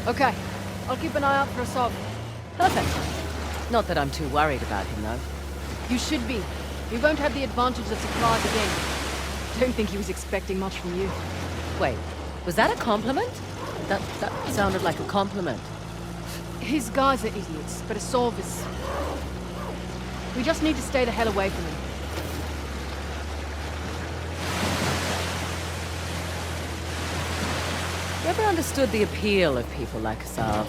Okay, I'll keep an eye out for Asov. Perfect. Not that I'm too worried about him, though. You should be. We won't have the advantage of surprise again. Don't think he was expecting much from you. Wait, was that a compliment? That sounded like a compliment. His guys are idiots, but Asov is... We just need to stay the hell away from him. Never understood the appeal of people like Assav.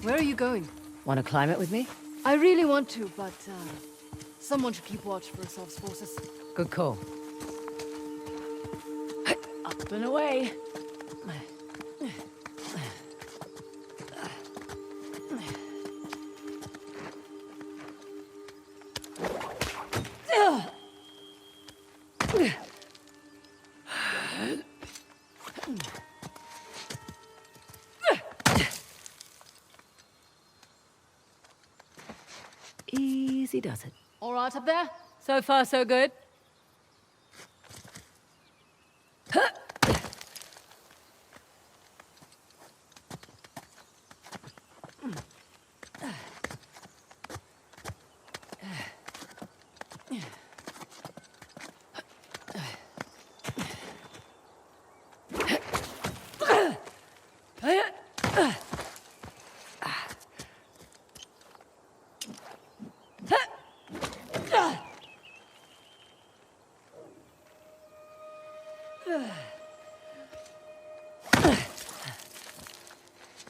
Where are you going? Want to climb it with me? I really want to, but someone should keep watch for Asov's forces. Good call. Up and away. Easy does it. All right up there? So far, so good.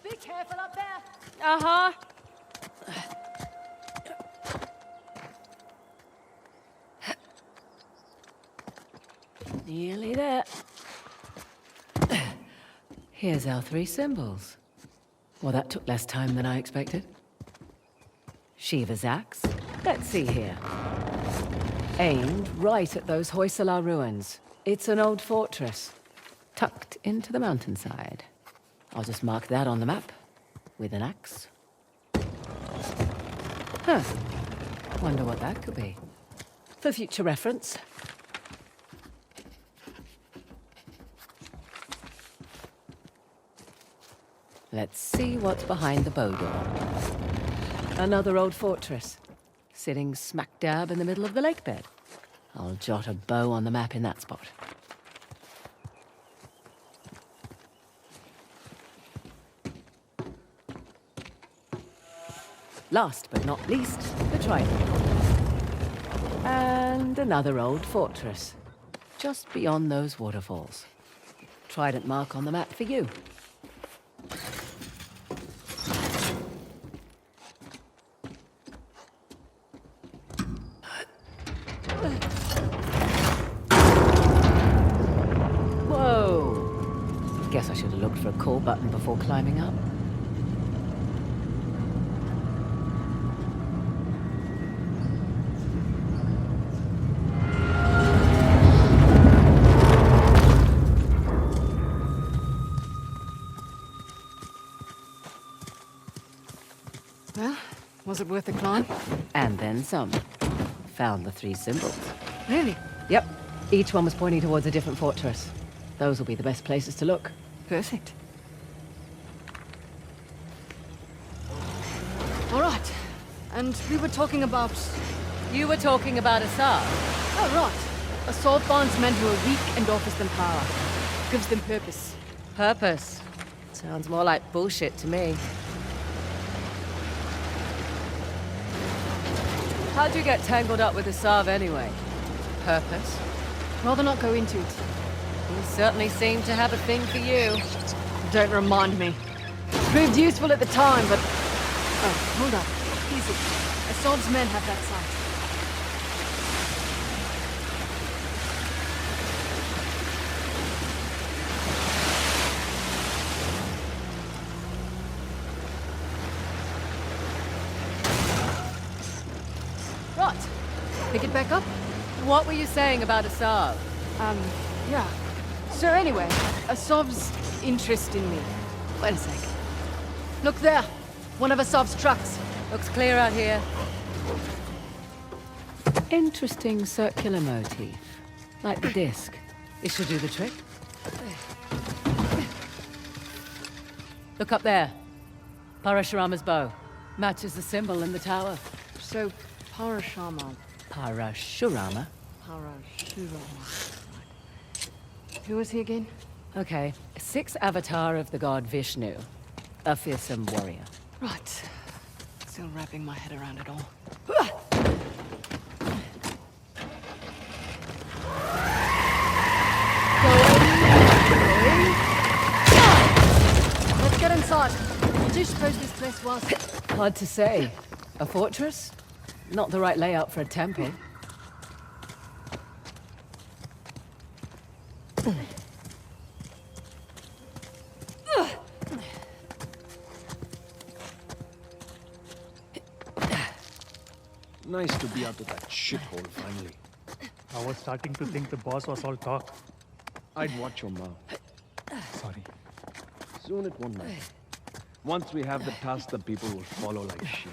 Be careful up there! Uh-huh. Nearly there. Here's our 3 symbols. Well, that took less time than I expected. Shiva's axe. Let's see here. Aimed right at those Hoysala ruins. It's an old fortress, tucked into the mountainside. I'll just mark that on the map, with an axe. Huh. Wonder what that could be. For future reference. Let's see what's behind the bow door. Another old fortress, sitting smack dab in the middle of the lake bed. I'll jot a bow on the map in that spot. Last but not least, the trident. And another old fortress, just beyond those waterfalls. Trident mark on the map for you. Whoa! Guess I should have looked for a call button before climbing up. Well, was it worth the climb? And then some. Found the 3 symbols. Really? Yep. Each one was pointing towards a different fortress. Those will be the best places to look. Perfect. All right. And we were talking about... You were talking about Assav. Oh, right. Assault binds men who are weak and offers them power. Gives them purpose. Purpose. Sounds more like bullshit to me. How'd you get tangled up with Assav anyway? Purpose? Rather not go into it. He certainly seemed to have a thing for you. Don't remind me. Proved useful at the time, but... Oh, hold up. Easy. Assault's men have that sight. Right. Pick it back up? What were you saying about Assav? Yeah. So anyway, Asov's interest in me. Wait a sec. Look there. One of Asov's trucks. Looks clear out here. Interesting circular motif. Like the disc. It should do the trick. Look up there. Parashurama's bow. Matches the symbol in the tower. So, Parashama. Parashurama? Parashurama. Right. Who was he again? Okay, 6th avatar of the god Vishnu. A fearsome warrior. Right. Still wrapping my head around it all. Let's get inside. What do you suppose this place was? Hard to say. A fortress? Not the right layout for a temple. Nice to be out of that shithole finally. I was starting to think the boss was all talk. I'd watch your mouth. Sorry. Soon it won't matter. Once we have the task, the people will follow like sheep.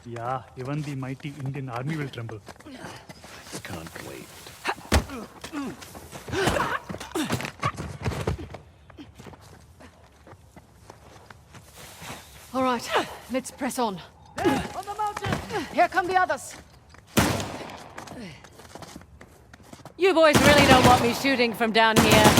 Yeah, even the mighty Indian army will tremble. Can't wait. All right, let's press on. There, on the mountain! Here come the others. You boys really don't want me shooting from down here.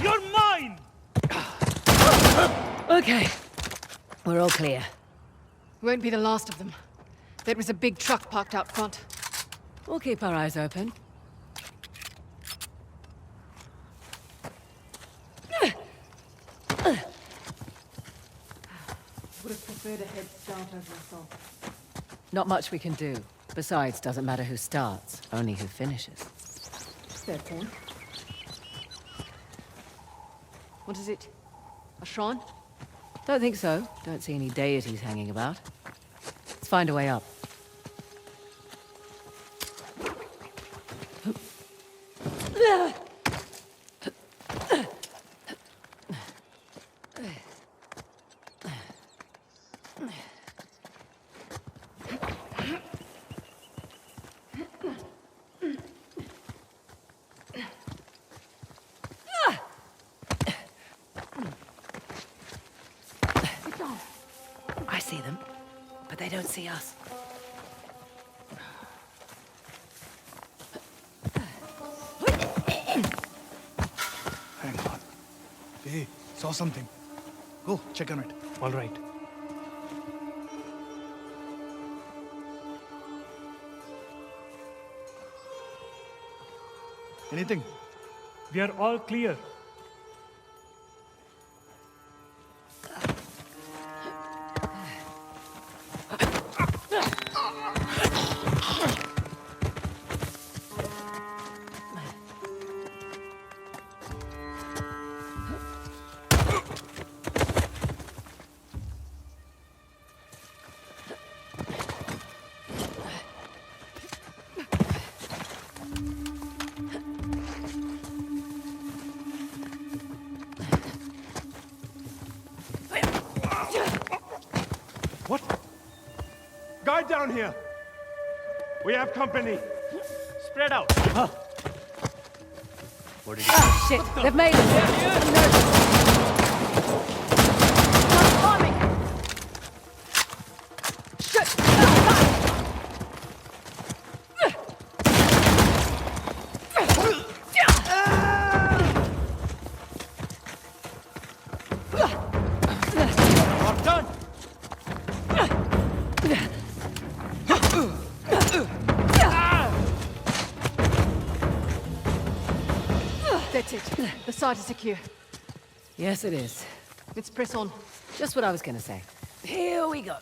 You're mine! Okay, we're all clear. Won't be the last of them. There was a big truck parked out front. We'll keep our eyes open. Would have preferred a head start over assault. Not much we can do. Besides, doesn't matter who starts, only who finishes. Fair point. What is it? A shrine? Don't think so. Don't see any deities hanging about. Let's find a way up. I see them, but they don't see us. Hang on. Hey, saw something. Go, check on it. All right. Anything? We are all clear. What? Guard down here! We have company! Spread out! What did you... Shit! They've made it! Not done! That's it. The site is secure. Yes, it is. Let's press on. Just what I was gonna say. Here we go.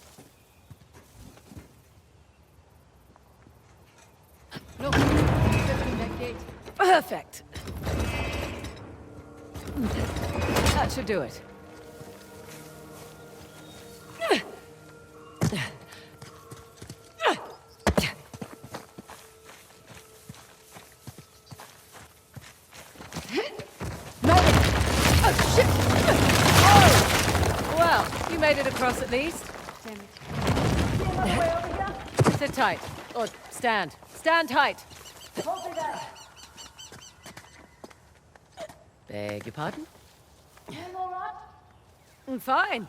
Look, opening that gate. Perfect. That should do it. Well, you made it across at least. Damn it. Sit tight. Or stand. Stand tight. Beg your pardon? Fine.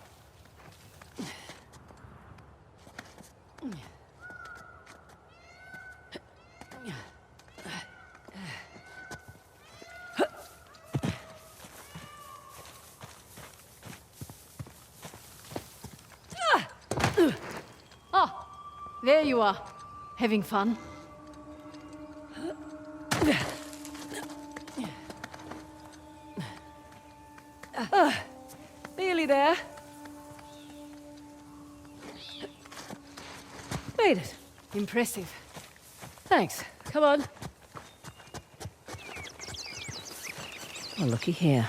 Oh, there you are. Having fun? Nearly there. Made it. Impressive. Thanks. Come on. Well, looky here.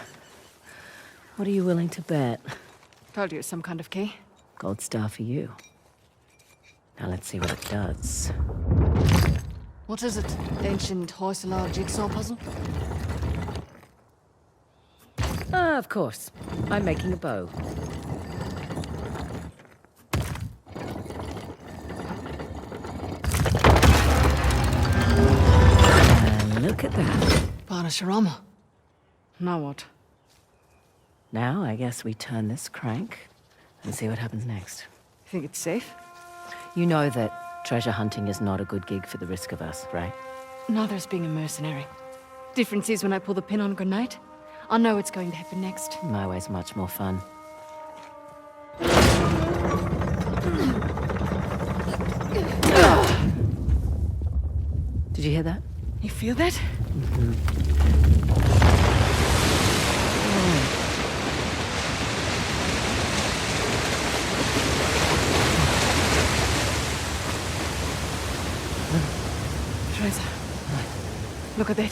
What are you willing to bet? Told you it's some kind of key. Gold star for you. Now let's see what it does. What is it? Ancient Hoysala jigsaw puzzle? Ah, of course. I'm making a bow. And look at that. Parashurama. Now what? Now I guess we turn this crank and see what happens next. Think it's safe? You know that treasure hunting is not a good gig for the risk of us, right? Neither is being a mercenary. Difference is when I pull the pin on a grenade, I know what's going to happen next. My way's much more fun. Did you hear that? You feel that? Teresa, look at that.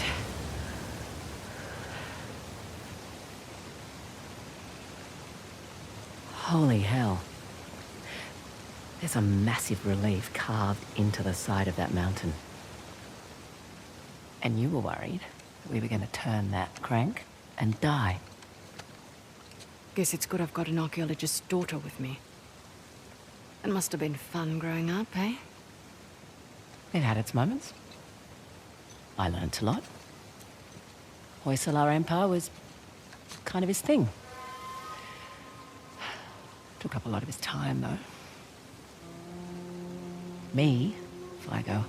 Holy hell. There's a massive relief carved into the side of that mountain. And you were worried that we were going to turn that crank and die. Guess it's good I've got an archaeologist's daughter with me. It must have been fun growing up, eh? It had its moments. I learnt a lot. Hoysala Empire was kind of his thing. Took up a lot of his time, though. Me, if I go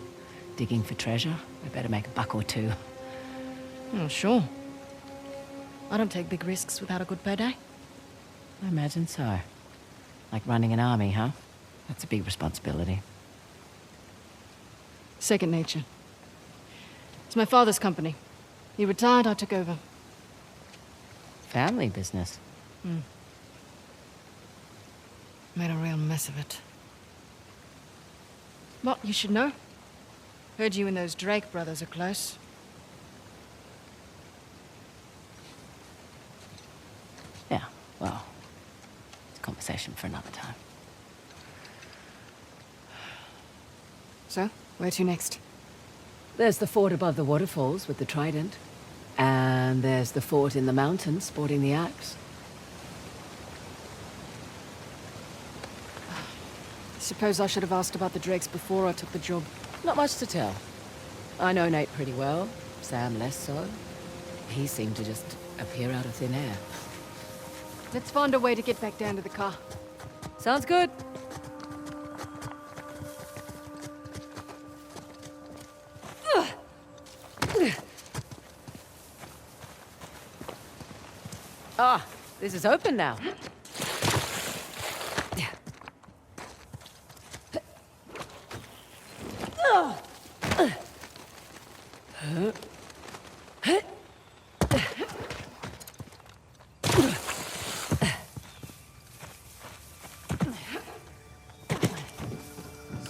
digging for treasure, I better make a buck or two. Oh, sure. I don't take big risks without a good payday. I imagine so. Like running an army, huh? That's a big responsibility. Second nature. It's my father's company. He retired, I took over. Family business. Made a real mess of it. What, you should know? Heard you and those Drake brothers are close. Yeah, well, it's a conversation for another time. So, where to next? There's the fort above the waterfalls with the trident. And there's the fort in the mountains sporting the axe. Suppose I should have asked about the Drakes before I took the job. Not much to tell. I know Nate pretty well, Sam less so. He seemed to just appear out of thin air. Let's find a way to get back down to the car. Sounds good. Ah, this is open now.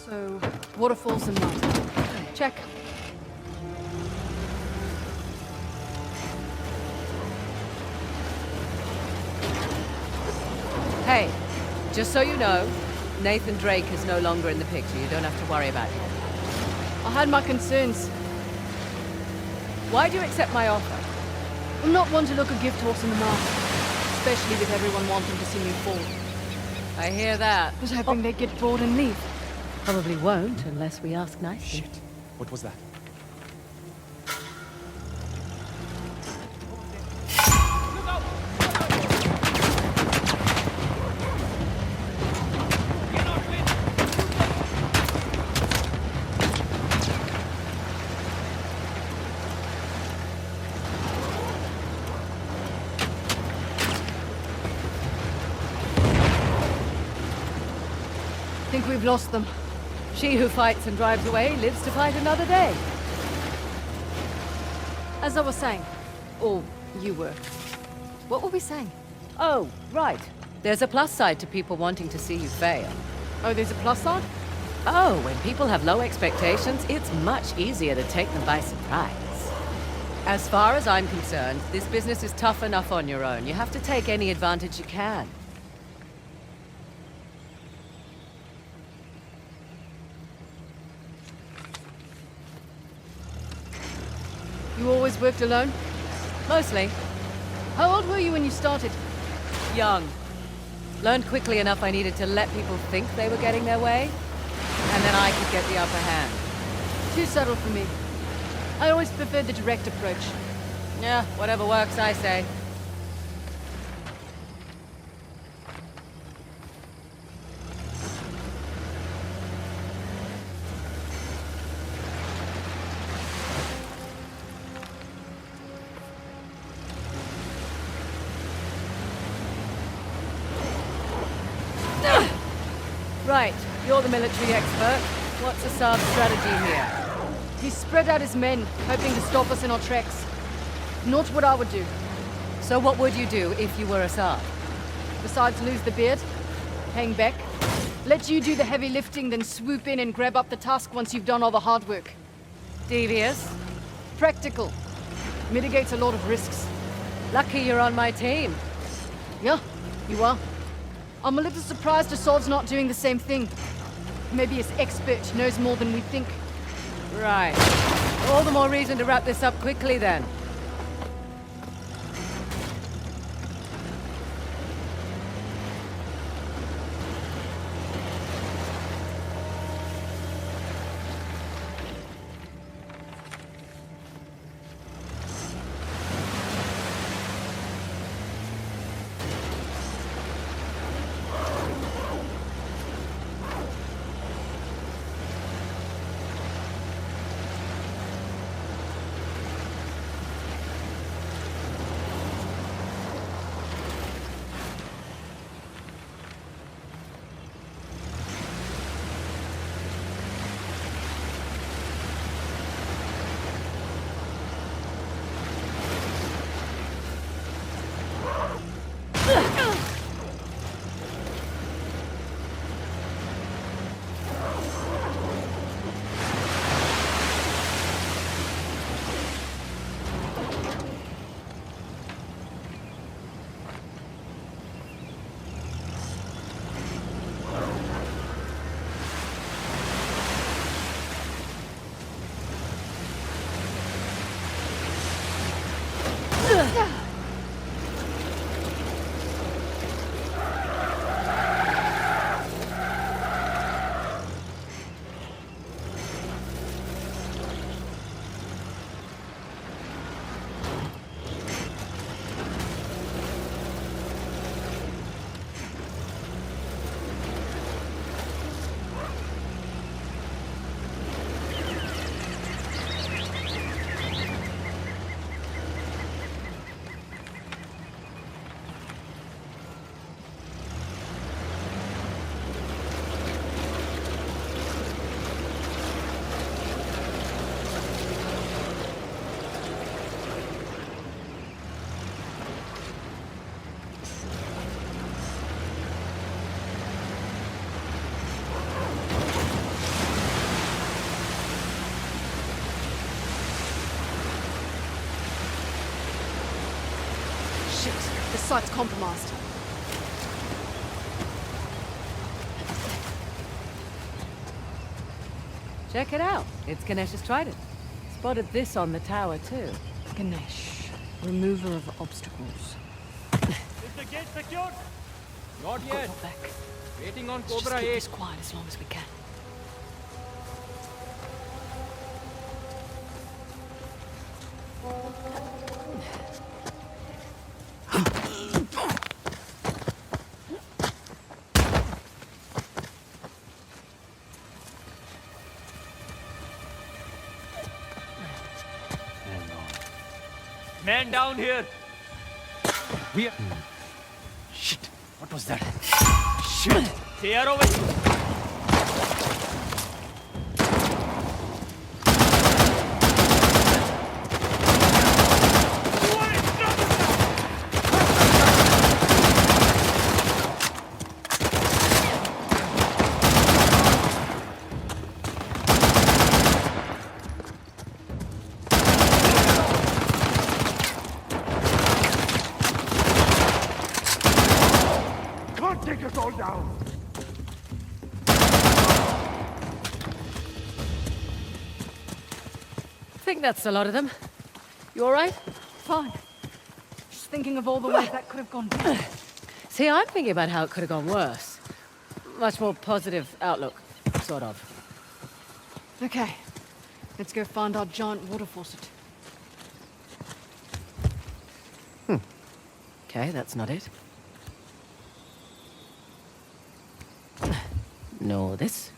So, waterfalls and mountains. Check. Hey, just so you know, Nathan Drake is no longer in the picture. You don't have to worry about him. I had my concerns. Why do you accept my offer? I'm not one to look a gift horse in the mouth, especially with everyone wanting to see me fall. I hear that. Was hoping they'd get bored and leave. Probably won't unless we ask nicely. Shit. What was that? Think we've lost them. She who fights and drives away lives to fight another day. As I was saying, or you were. What were we saying? Oh, right. There's a plus side to people wanting to see you fail. Oh, there's a plus side? Oh, when people have low expectations, it's much easier to take them by surprise. As far as I'm concerned, this business is tough enough on your own. You have to take any advantage you can. You always worked alone? Mostly. How old were you when you started? Young. Learned quickly enough I needed to let people think they were getting their way, and then I could get the upper hand. Too subtle for me. I always preferred the direct approach. Yeah, whatever works, I say. Right, you're the military expert. What's Assad's strategy here? He spread out his men, hoping to stop us in our tracks. Not what I would do. So what would you do if you were Assad? Besides lose the beard, hang back, let you do the heavy lifting, then swoop in and grab up the tusk once you've done all the hard work. Devious? Practical. Mitigates a lot of risks. Lucky you're on my team. Yeah, you are. I'm a little surprised Assad's not doing the same thing. Maybe his expert knows more than we think. Right. All the more reason to wrap this up quickly then. Shit, the site's compromised. Check it out. It's Ganesh's trident. Spotted this on the tower too. Ganesh, remover of obstacles. Is the gate secured? Not Got yet. your back. Waiting on Let's just Cobra keep 8. this quiet as long as we can. Man down here! We are... Shit. What was that? Shit. They are over here! Can't take us all down! I think that's a lot of them. You all right? Fine. Just thinking of all the ways that could have gone down. See, I'm thinking about how it could have gone worse. Much more positive outlook, sort of. Okay. Let's go find our giant water faucet. Okay, that's not it. No, this.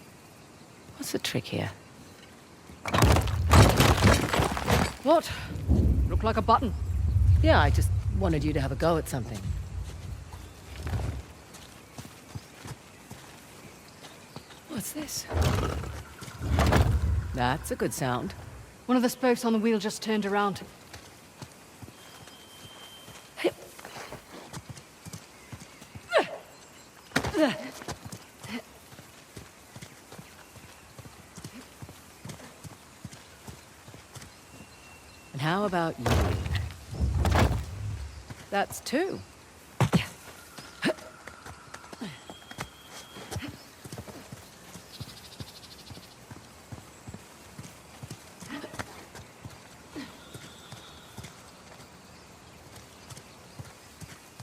What's the trick here? What? Looked like a button. Yeah, I just wanted you to have a go at something. What's this? That's a good sound. One of the spokes on the wheel just turned around. And how about you? That's two.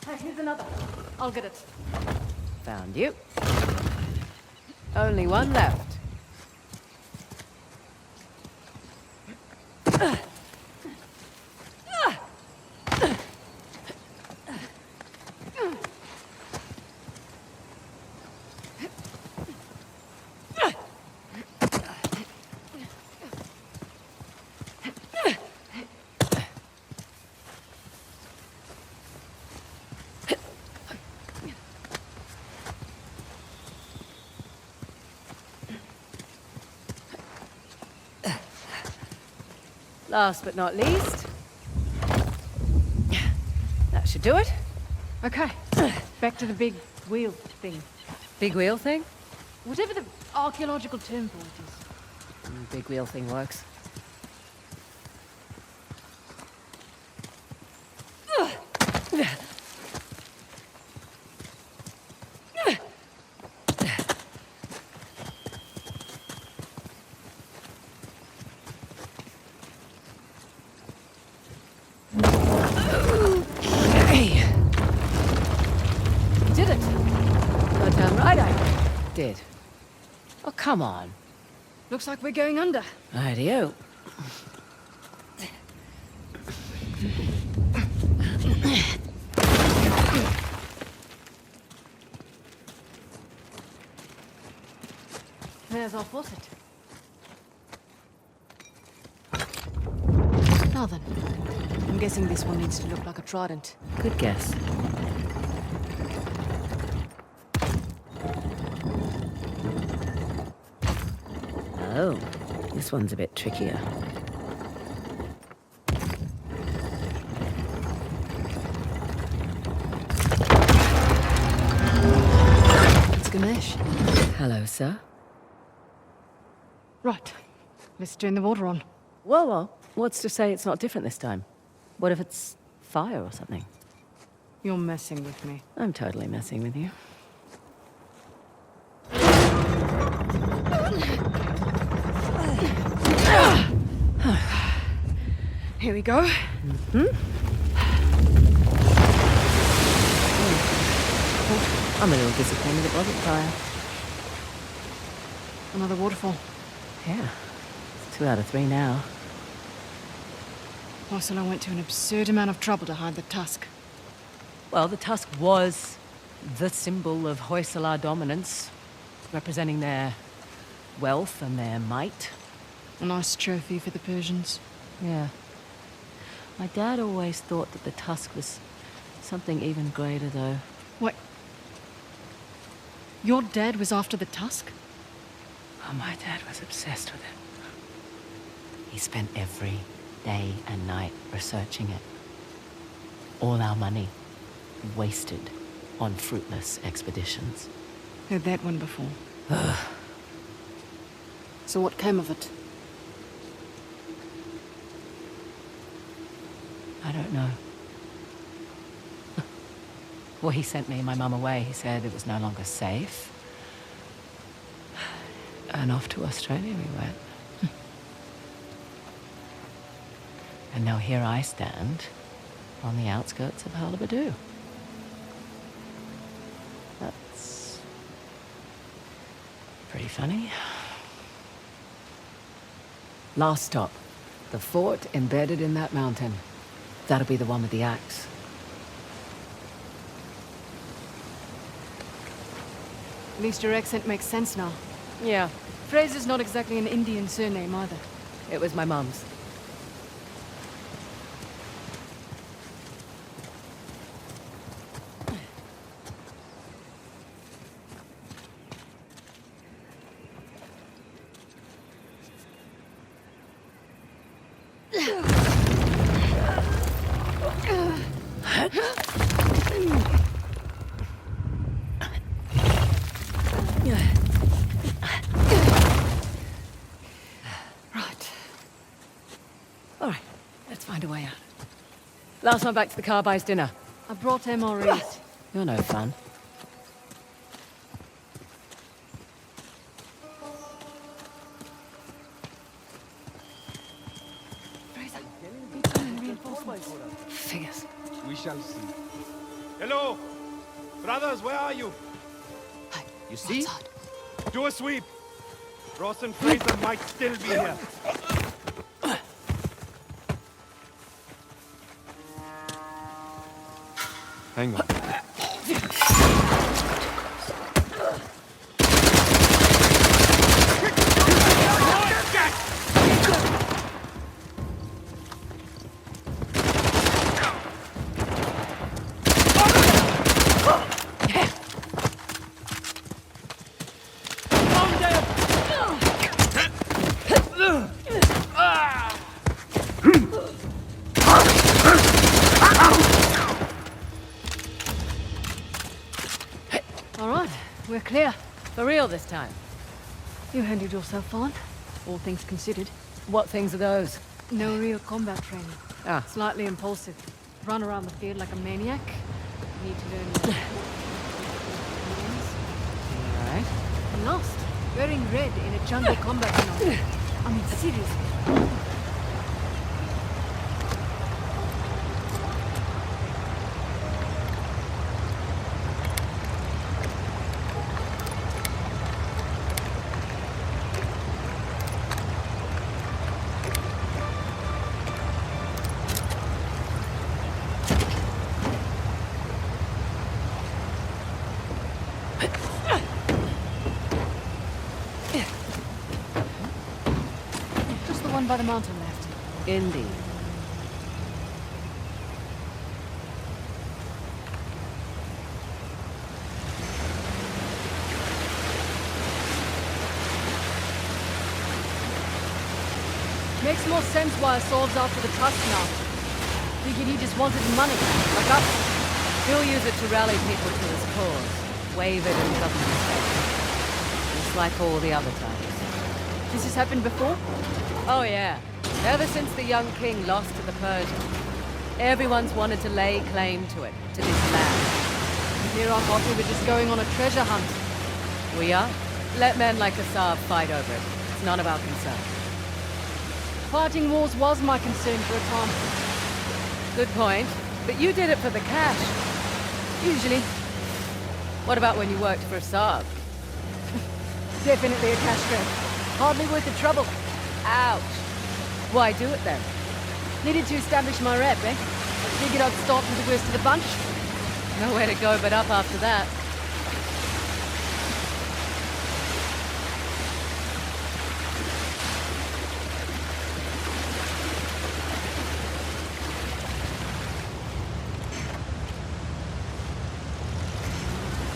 Hey, here's another. I'll get it. Found you. Only one left. Last but not least, that should do it. Okay. Back to the big wheel thing. Big wheel thing? Whatever the archaeological term for it is. Big wheel thing works. Okay. You did it. Got damn right I did. Oh, come on. Looks like we're going under. Rightio. There's our faucet. Now then. I'm guessing this one needs to look like a trident. Good guess. Oh, this one's a bit trickier. It's Ganesh. Hello, sir. Right. Let's turn the water on. Well, what's to say it's not different this time? What if it's fire or something? You're messing with me. I'm totally messing with you. Here we go. I'm a little disappointed it wasn't fire. Another waterfall. Yeah, it's 2 out of 3 now. Hoysala went to an absurd amount of trouble to hide the tusk. Well, the tusk was the symbol of Hoysala dominance, representing their wealth and their might. A nice trophy for the Persians. Yeah. My dad always thought that the tusk was something even greater, though. What? Your dad was after the tusk? Oh, my dad was obsessed with it. He spent every day and night researching it. All our money wasted on fruitless expeditions. Heard that one before. So what came of it? I don't know. Well, he sent me and my mum away. He said it was no longer safe. And off to Australia we went. And now here I stand on the outskirts of Halabadu. That's pretty funny. Last stop. The fort embedded in that mountain. That'll be the one with the axe. At least your accent makes sense now. Yeah, Fraser's not exactly an Indian surname either. it was my mum's. Right. All right, let's find a way out. Last one back to the car buys dinner. I brought MREs. You're no fun. Fraser, reinforcements. Figures. We shall see. Hello! Brothers, where are you? Hey, You see? outside. Do a sweep. Ross and Fraser might still be here. Hang on. All right, we're clear. For real this time. You handled yourself fine, all things considered. What things are those? No real combat training. Ah, Slightly impulsive. Run around the field like a maniac. Need to learn all right. lost. Wearing red in a jungle combat novel. I mean, seriously. Just the one by the mountain left. Indeed. Makes more sense why Assault's after the tusk now. Figured he just wanted money, like us. He'll use it to rally people to his cause. Wave it in government face. Just like all the other times. This has happened before? Oh yeah. Ever since the young king lost to the Persians, everyone's wanted to lay claim to it, to this land. Here I thought we were just going on a treasure hunt. We are? Let men like Asav fight over it. It's none of our concern. Fighting wars was my concern for a time. Good point. But you did it for the cash. Usually. What about when you worked for Asav? Definitely a cash grab. Hardly worth the trouble. Ouch. Why do it then? Needed to establish my rep, eh? Figured I'd start with the worst of the bunch. Nowhere to go but up after that.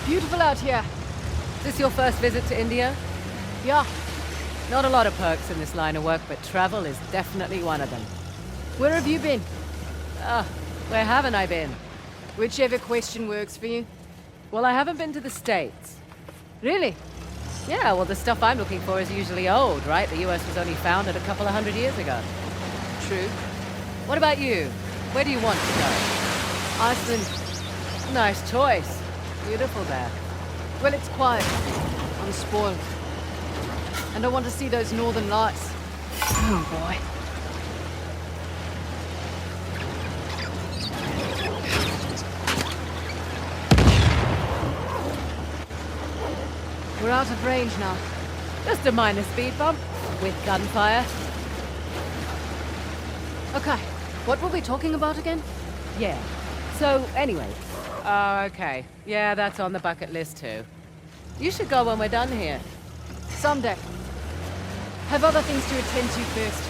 Beautiful out here. Is this your first visit to India? Yeah. Not a lot of perks in this line of work, but travel is definitely one of them. Where have you been? Where haven't I been? Whichever question works for you. Well, I haven't been to the States. Really? Yeah, well, the stuff I'm looking for is usually old, right? The US was only founded a couple of hundred years ago. True. What about you? Where do you want to go? Iceland. Nice choice. Beautiful there. Well, it's quiet. I'm spoiled. And I want to see those northern lights. Oh, boy. We're out of range now. Just a minor speed bump with gunfire. Okay, what were we talking about again? Yeah. So, anyway. Okay. Yeah, that's on the bucket list too. You should go when we're done here. Someday. Have other things to attend to first.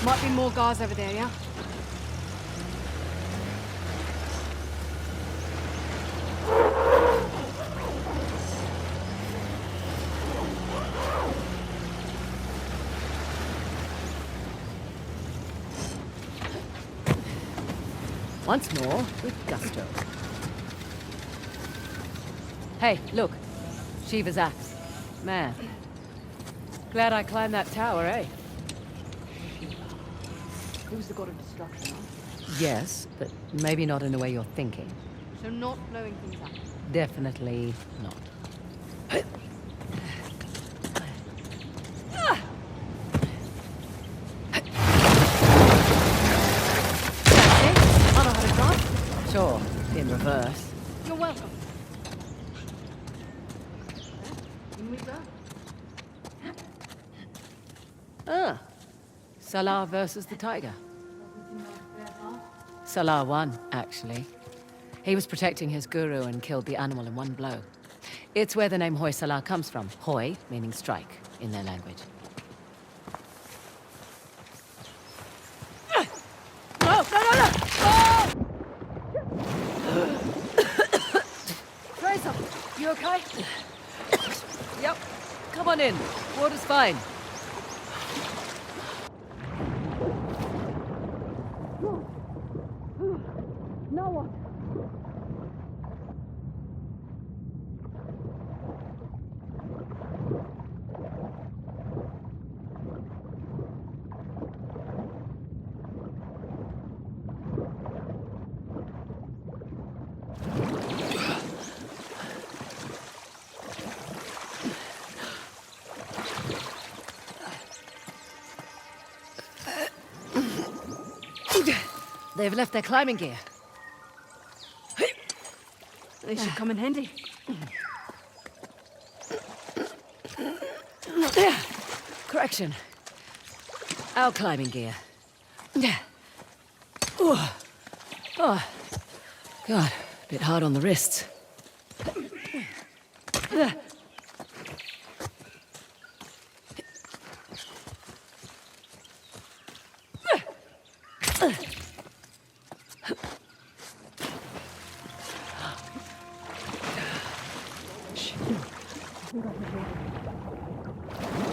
Might be more guards over there, yeah? Once more, with gusto. Hey, look. Shiva's axe. Man. Glad I climbed that tower, eh? Who's the god of destruction, huh? Yes, but maybe not in the way you're thinking. So not blowing things up. Definitely not. I know how to drive. Sure, in reverse. You're welcome. In we go. Ah. Salah versus the tiger. Salah won, actually. He was protecting his guru and killed the animal in one blow. It's where the name Hoy Salah comes from. Hoy, meaning strike, in their language. No! Oh! Fraser, you okay? Yep. Come on in. Water's fine. They've left their climbing gear. They should come in handy. Correction. Our climbing gear. Oh, God, a bit hard on the wrists.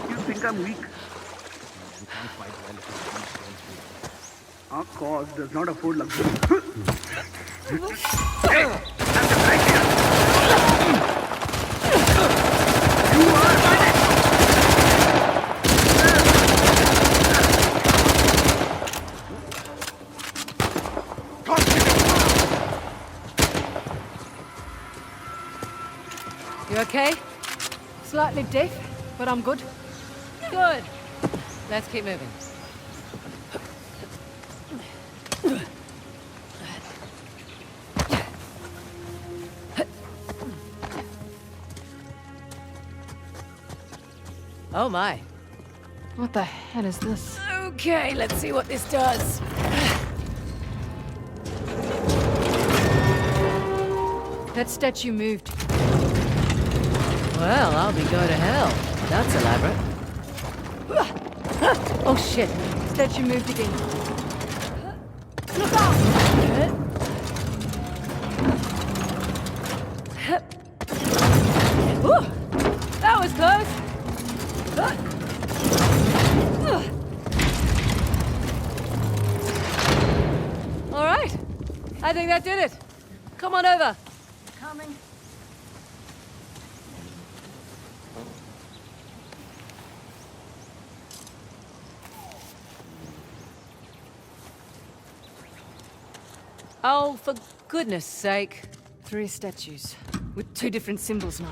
You think I'm weak? Our cause does not afford luxury. Hey, that's the right here. You are my You okay? Slightly deaf, but I'm good. Good. Let's keep moving. Oh my. What the hell is this? Okay, let's see what this does. That statue moved. Well, I'll be going to hell. That's elaborate. Oh shit. Statue moved again. Look out! Ooh, that was close. All right. I think that did it. Come on over. Coming. Oh, for goodness sake. 3 statues with 2 different symbols now.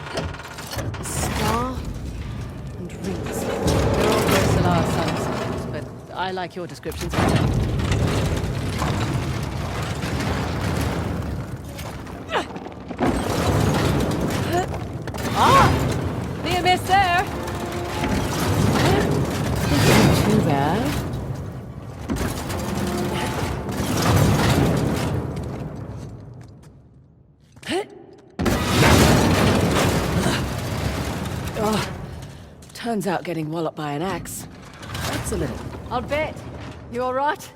A star and rings. They're all very Solar sun symbols, but I like your descriptions better. Ah! Near miss there! Isn't too bad. Oh, turns out getting walloped by an axe. That's a little. I'll bet. You all right?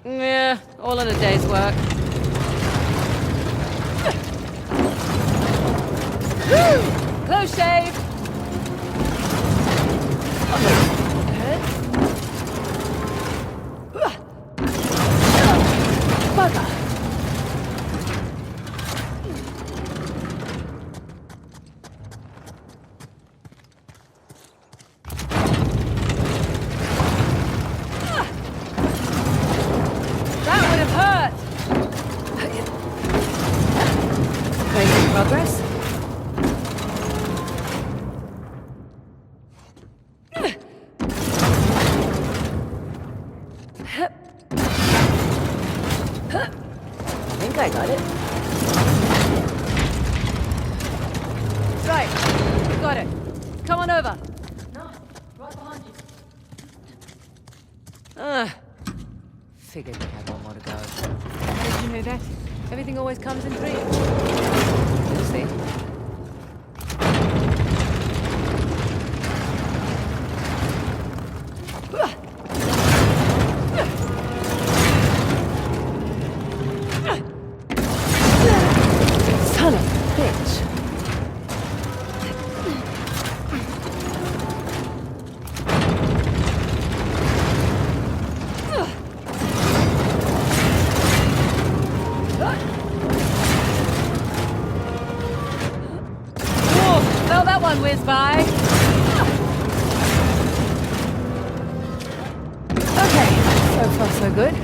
Yeah, all in a day's work. Woo! Close shave! Bugger! That would have hurt! Making progress? I think I got it. Right, you got it. Come on over. No, right behind you. Figured we had one more to go. How did you know that? Everything always comes in 3. You'll see. Son of a bitch. Whoa, felt that one whiz by. Okay, so far so good.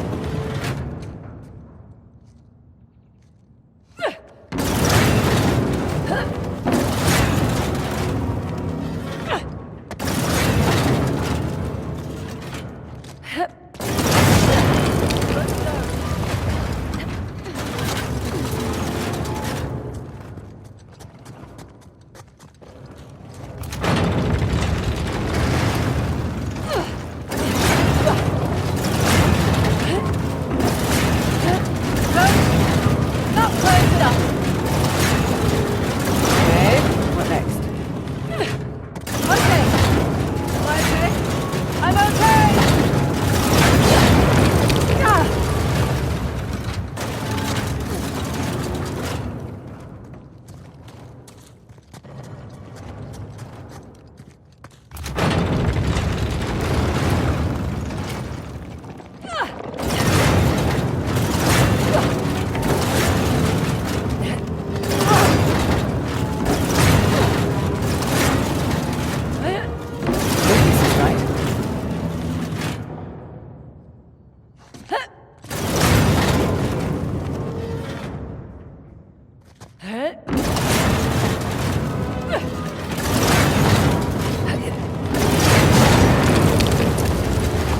I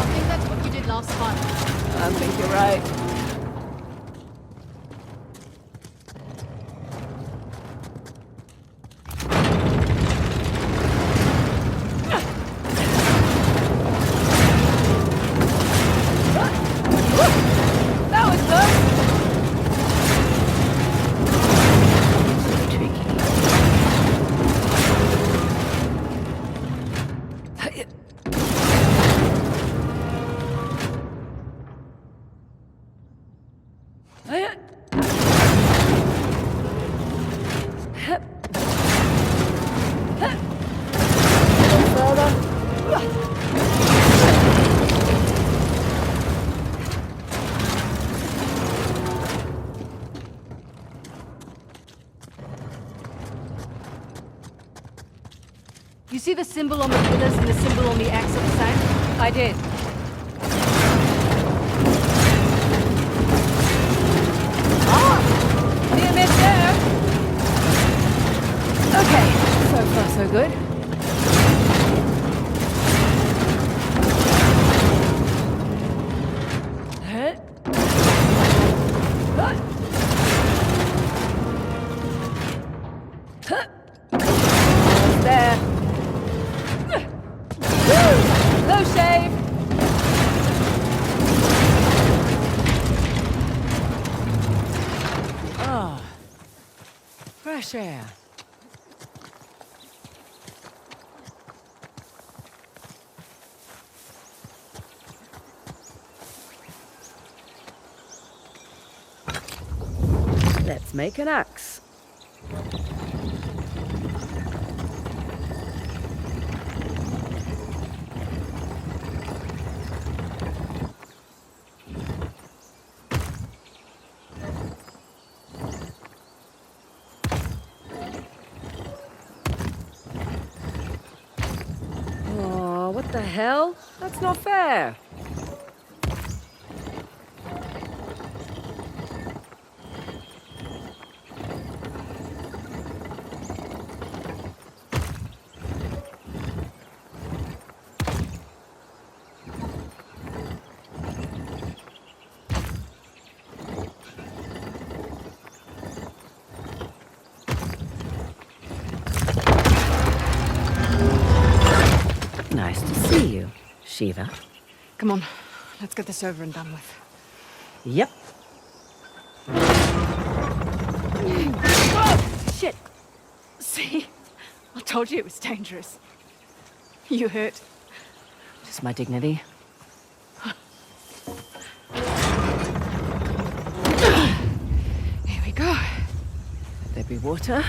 think that's what you did last time. I think you're right. That was good. Tricky. You see the symbol on the pillars and the symbol on the axe are the same? I did. Near miss there. Okay, so far so good. There. Low shave. Oh, fresh air. Let's make an axe. Oh, what the hell? That's not fair. Nice to see you, Shiva. Come on, let's get this over and done with. Yep. Oh, shit! See? I told you it was dangerous. You hurt. Just my dignity. Here we go. There be water.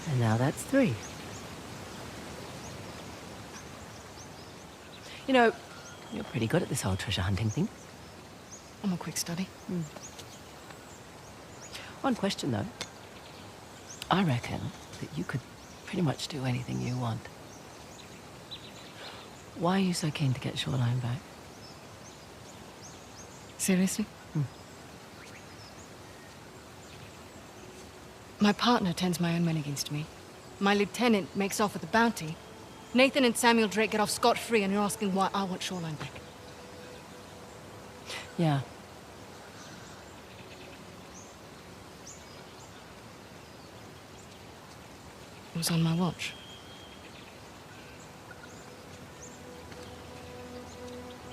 And now that's 3. You know, you're pretty good at this whole treasure hunting thing. I'm a quick study. One question, though. I reckon that you could pretty much do anything you want. Why are you so keen to get Shoreline back? Seriously? My partner turns my own men against me. My lieutenant makes off with the bounty. Nathan and Samuel Drake get off scot-free, and you're asking why I want Shoreline back. Yeah. It was on my watch.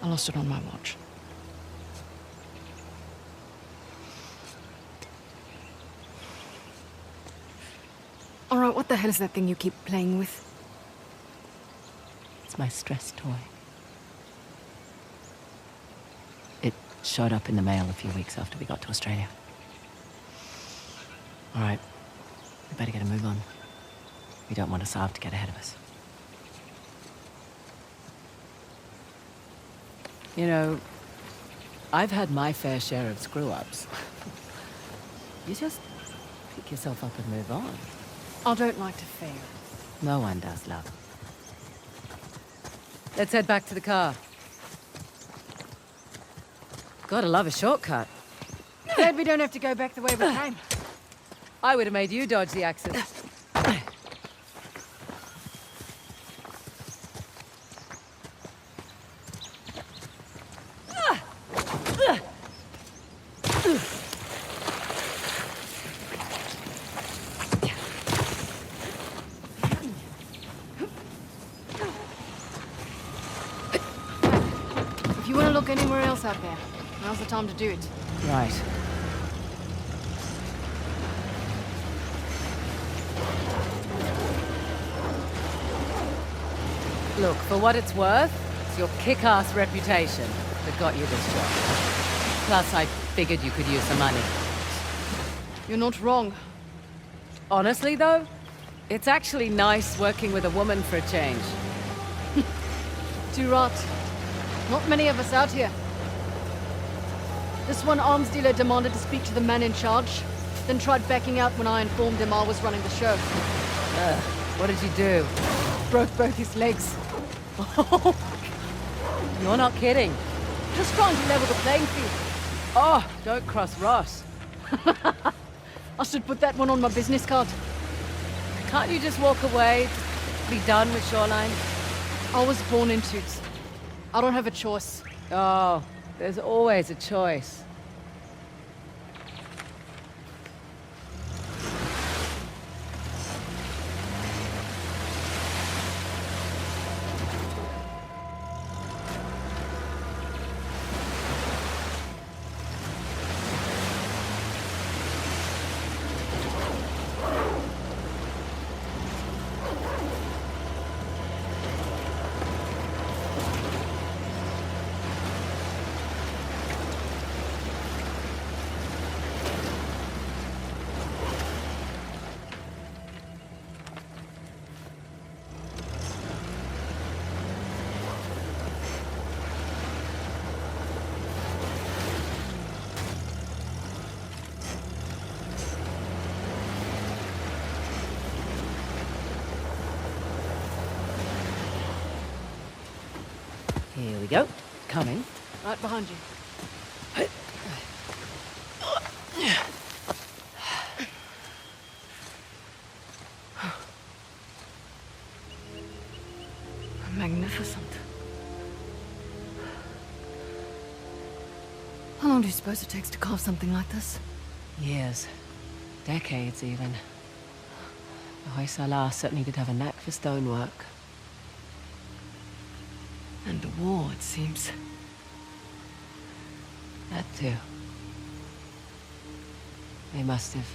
I lost it on my watch. All right, what the hell is that thing you keep playing with? It's my stress toy. It showed up in the mail a few weeks after we got to Australia. All right, we better get a move on. We don't want Asav to get ahead of us. You know, I've had my fair share of screw-ups. You just pick yourself up and move on. I don't like to fail. No one does, love. Let's head back to the car. Gotta love a shortcut. Glad we don't have to go back the way we came. I would have made you dodge the axes. If you want to look anywhere else out there, now's the time to do it. Right. Look, for what it's worth, it's your kick-ass reputation that got you this job. Plus, I figured you could use some money. You're not wrong. Honestly, though, it's actually nice working with a woman for a change. Too right. Not many of us out here. This one arms dealer demanded to speak to the man in charge, then tried backing out when I informed him I was running the show. What did you do? Broke both his legs. You're not kidding. Just trying to level the playing field. Oh, don't cross Ross. I should put that one on my business card. Can't you just walk away? Be done with Shoreline? I was born in Toots. I don't have a choice. Oh, there's always a choice. Here we go. Coming. Right behind you. Magnificent. How long do you suppose it takes to carve something like this? Years. Decades, even. The Hoysala certainly did have a knack for stonework. And the war, it seems. That too. They must have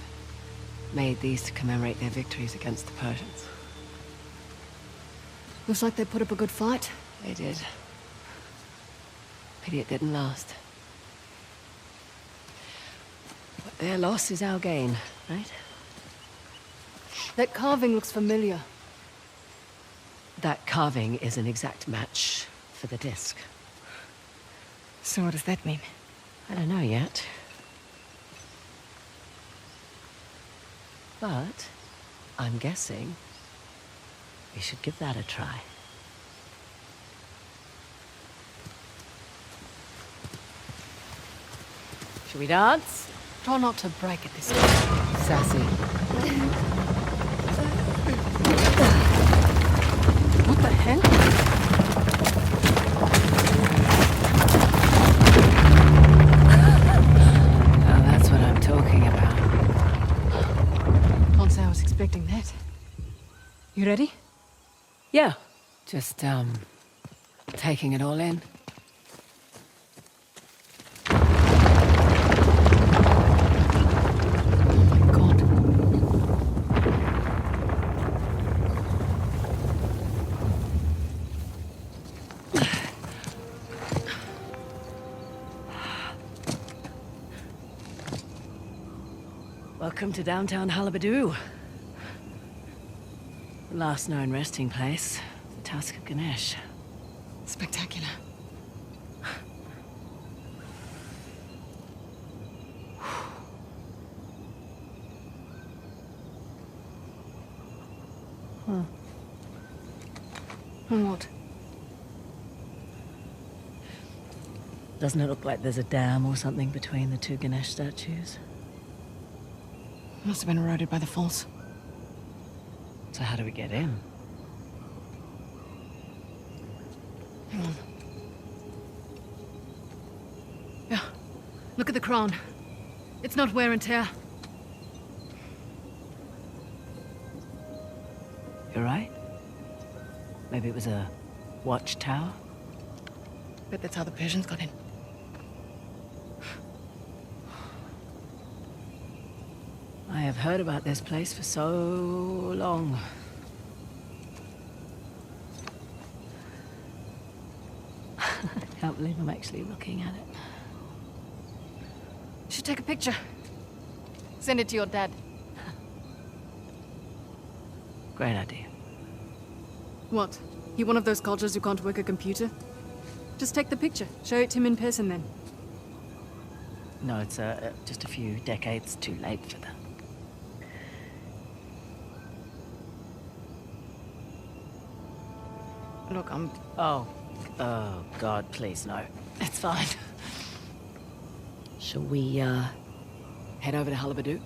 made these to commemorate their victories against the Persians. Looks like they put up a good fight. They did. Pity it didn't last. But their loss is our gain, right? That carving looks familiar. That carving is an exact match for the disc. So what does that mean? I don't know yet. But I'm guessing we should give that a try. Should we dance? Try not to break it this time. Sassy. What the hell? Now that's what I'm talking about. Can't say I was expecting that. You ready? Yeah. Just, taking it all in. God. Welcome to downtown Halabadu. The last known resting place, the Task of Ganesh. Spectacular. And what? Doesn't it look like there's a dam or something between the two Ganesh statues? Must have been eroded by the falls. So how do we get in? Hang on. Yeah, look at the crown. It's not wear and tear. You're right. Maybe it was a watchtower? Bet that's how the Persians got in. I have heard about this place for so long. I can't believe I'm actually looking at it. You should take a picture. Send it to your dad. Great idea. What? He one of those cultures who can't work a computer? Just take the picture. Show it to him in person then. No, it's just a few decades too late for that. Look, Oh, God, please, no. It's fine. Shall we, head over to Halibadu?